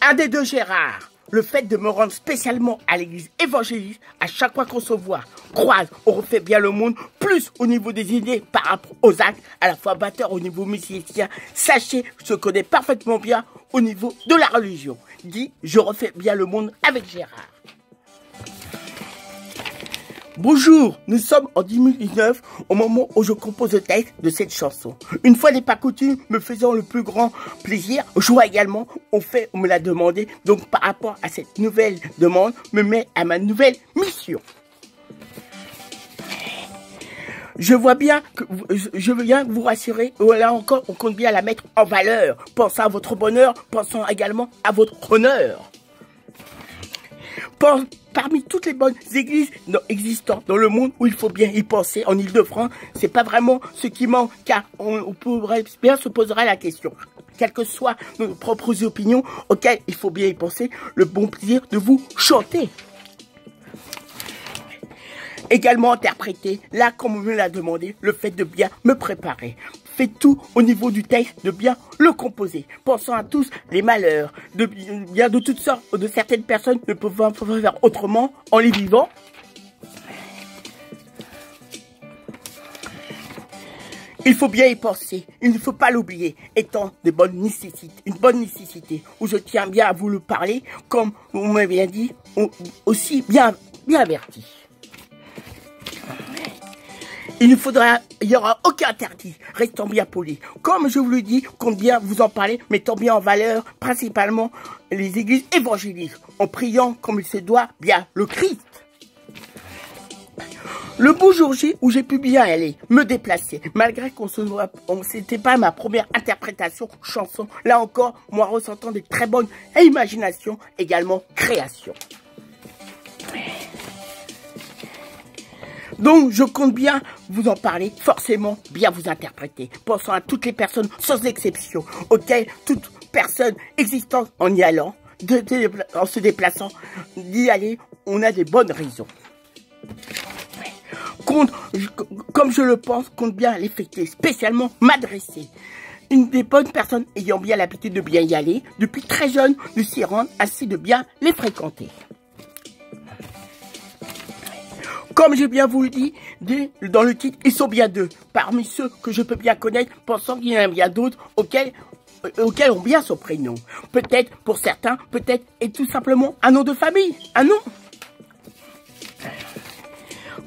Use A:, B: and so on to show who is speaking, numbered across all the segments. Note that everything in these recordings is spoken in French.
A: Un des deux Gérard. Le fait de me rendre spécialement à l'église évangéliste, à chaque fois qu'on se voit, croise, on refait bien le monde, plus au niveau des idées par rapport aux actes, à la fois batteur au niveau musicien. Sachez, je connais parfaitement bien au niveau de la religion. Dit, je refais bien le monde avec Gérard. Bonjour, nous sommes en 2019, au moment où je compose le texte de cette chanson. Une fois n'est pas coutume, me faisant le plus grand plaisir, joie également, on me l'a demandé. Donc par rapport à cette nouvelle demande, me met à ma nouvelle mission. Je veux bien vous rassurer, là encore, on compte bien la mettre en valeur. Pensez à votre bonheur, pensons également à votre honneur. Parmi toutes les bonnes églises existantes dans le monde où il faut bien y penser, en Ile-de-France, c'est pas vraiment ce qui manque, car on pourrait bien se posera la question. Quelles que soient nos propres opinions auxquelles il faut bien y penser, le bon plaisir de vous chanter. Également interpréter, là comme on me l'a demandé, le fait de bien me préparer. Faites tout au niveau du texte, de bien le composer. Pensons à tous les malheurs, de toutes sortes, de certaines personnes ne peuvent pas faire autrement en les vivant. Il faut bien y penser, il ne faut pas l'oublier, étant une bonne nécessité, où je tiens bien à vous le parler, comme vous m'avez bien dit, aussi bien averti. Il n'y aura aucun interdit, restant bien poli. Comme je vous le dis, compte bien vous en parler, mettant bien en valeur, principalement les églises évangéliques, en priant comme il se doit bien le Christ. Le beau jour J où j'ai pu bien aller, me déplacer, malgré c'était pas ma première interprétation chanson, là encore, moi ressentant des très bonnes imaginations, également création. Donc, je compte bien vous en parler, forcément bien vous interpréter. Pensant à toutes les personnes, sans exception, auxquelles toute personne existante en y allant, en se déplaçant, d'y aller, on a des bonnes raisons. Comme je le pense, compte bien les fêter, spécialement m'adresser. Une des bonnes personnes ayant bien l'habitude de bien y aller, depuis très jeune, de s'y rendre, ainsi de bien les fréquenter. Comme j'ai bien vous le dit, dans le titre, ils sont bien deux. Parmi ceux que je peux bien connaître, pensant qu'il y en a bien d'autres auxquels ont bien son prénom. Peut-être pour certains, peut-être et tout simplement un nom de famille, un nom.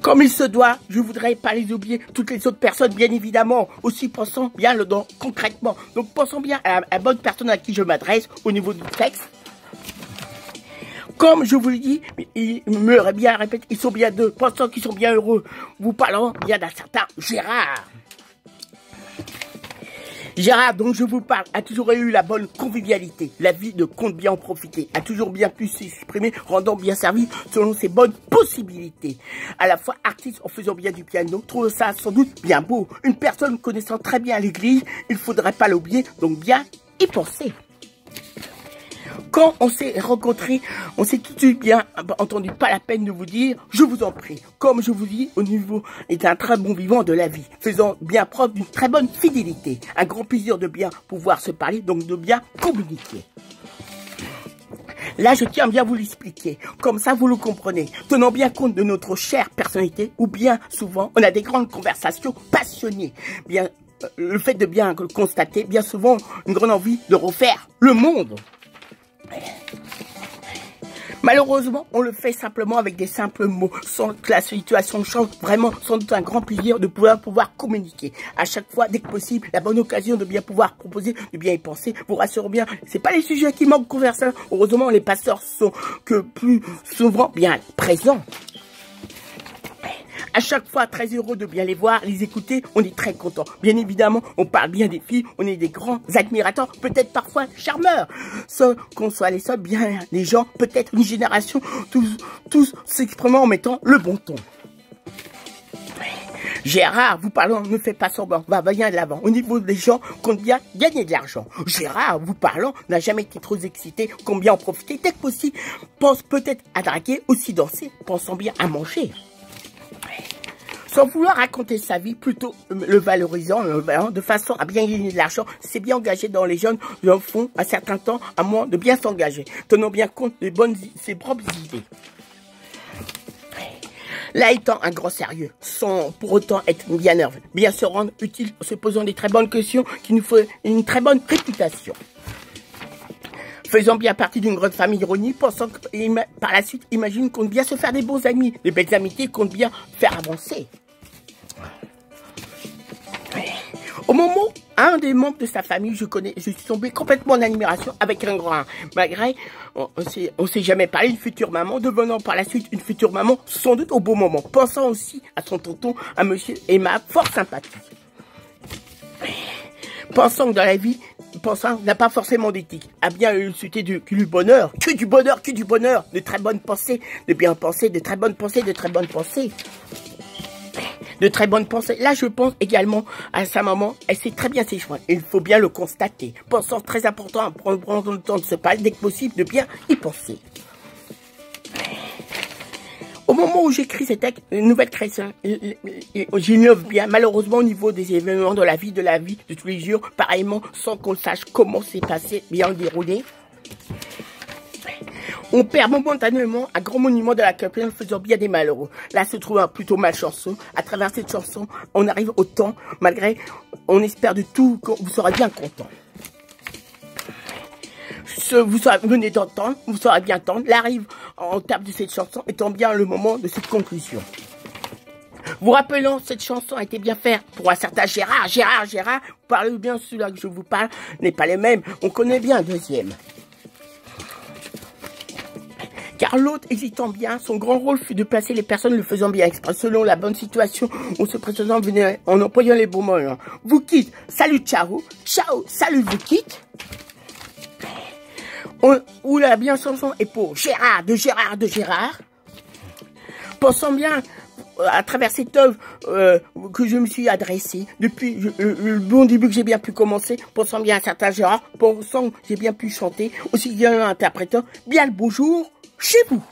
A: Comme il se doit, je voudrais pas les oublier, toutes les autres personnes, bien évidemment, aussi pensant bien concrètement. Donc pensons bien à la bonne personne à qui je m'adresse au niveau du texte. Comme je vous le dis, il me bien répète, ils sont bien deux, pensant qu'ils sont bien heureux. Vous parlant bien d'un certain Gérard. Gérard, dont je vous parle, a toujours eu la bonne convivialité. La vie de compte bien en profiter. A toujours bien pu s'exprimer, rendant bien servi selon ses bonnes possibilités. À la fois artiste en faisant bien du piano, trouve ça sans doute bien beau. Une personne connaissant très bien l'église, il ne faudrait pas l'oublier, donc bien y penser. Quand on s'est rencontrés, on s'est tout de suite bien entendu, pas la peine de vous dire, je vous en prie. Comme je vous dis, au niveau est un très bon vivant de la vie, faisant bien preuve d'une très bonne fidélité. Un grand plaisir de bien pouvoir se parler, donc de bien communiquer. Là, je tiens bien à vous l'expliquer, comme ça vous le comprenez, tenant bien compte de notre chère personnalité, où bien souvent, on a des grandes conversations passionnées. Bien, le fait de bien constater, bien souvent, une grande envie de refaire le monde. Malheureusement, on le fait simplement avec des simples mots, sans que la situation change. Vraiment, sans doute un grand plaisir de pouvoir communiquer. À chaque fois, dès que possible, la bonne occasion de bien pouvoir proposer, de bien y penser. Vous rassurez bien, c'est pas les sujets qui manquent de conversation. Heureusement, les pasteurs sont que plus souvent bien présents. À chaque fois, très heureux de bien les voir, les écouter, on est très content. Bien évidemment, on parle bien des filles, on est des grands admirateurs, peut-être parfois charmeurs. Sans qu'on soit les seuls, bien les gens, peut-être une génération, tous s'exprimant en mettant le bon ton. Gérard, vous parlant, ne fait pas semblant, va bien de l'avant. Au niveau des gens, compte bien gagner de l'argent. Gérard, vous parlant, n'a jamais été trop excité, compte bien en profiter dès que possible. Pense peut-être à draguer, aussi danser, pensant bien à manger. Sans vouloir raconter sa vie, plutôt le valorisant, de façon à bien gagner de l'argent, c'est bien engagé dans les jeunes, en font un certain temps, à moins de bien s'engager. Tenons bien compte de ses propres idées. Là étant un grand sérieux, sans pour autant être bien nerveux, bien se rendre utile en se posant des très bonnes questions qui nous font une très bonne réputation. Faisant bien partie d'une grande famille ironie, pensant que par la suite, imagine qu'on compte bien se faire des beaux amis, des belles amitiés compte bien faire avancer. Au moment, un des membres de sa famille, je suis tombé complètement en admiration avec un grand. Malgré, on s'est jamais parlé d'une future maman, devenant par la suite une future maman, sans doute au bon moment. Pensant aussi à son tonton, à monsieur Emma, fort sympathique. Pensant que dans la vie, n'a pas forcément d'éthique, a bien insulté du bonheur, que du bonheur, de très bonnes pensées, de bien penser, de très bonnes pensées, de très bonnes pensées. De très bonnes pensées. Là, je pense également à sa maman. Elle sait très bien ses choix. Il faut bien le constater. Pensant très important à prendre le temps de se parler, dès que possible, de bien y penser. Au moment où j'écris ces textes, une nouvelle création, j'innove bien, malheureusement au niveau des événements de la vie de tous les jours, pareillement, sans qu'on sache comment c'est passé, bien déroulé. On perd momentanément un grand monument de la culture en faisant bien des malheureux. Là se trouve un plutôt malchanceux. À travers cette chanson, on arrive au temps, malgré, on espère de tout que vous serez bien content. Vous venez d'entendre, vous saurez bien entendre. L'arrive en table de cette chanson étant bien le moment de cette conclusion. Vous rappelant, cette chanson a été bien faite pour un certain Gérard. Vous parlez bien, celui-là que je vous parle n'est pas les mêmes. On connaît bien un deuxième. Car l'autre hésitant bien, son grand rôle fut de placer les personnes le faisant bien exprès, selon la bonne situation, on se présentant en employant les bons mots. Vous quitte, salut, ciao, ciao, salut, vous quitte. Où la bien chanson est pour Gérard. Pensant bien à travers cette œuvre que je me suis adressée, depuis le bon début que j'ai bien pu commencer, pensant bien à certain Gérard, pensant que j'ai bien pu chanter, aussi bien interprétant bien le bonjour chez vous.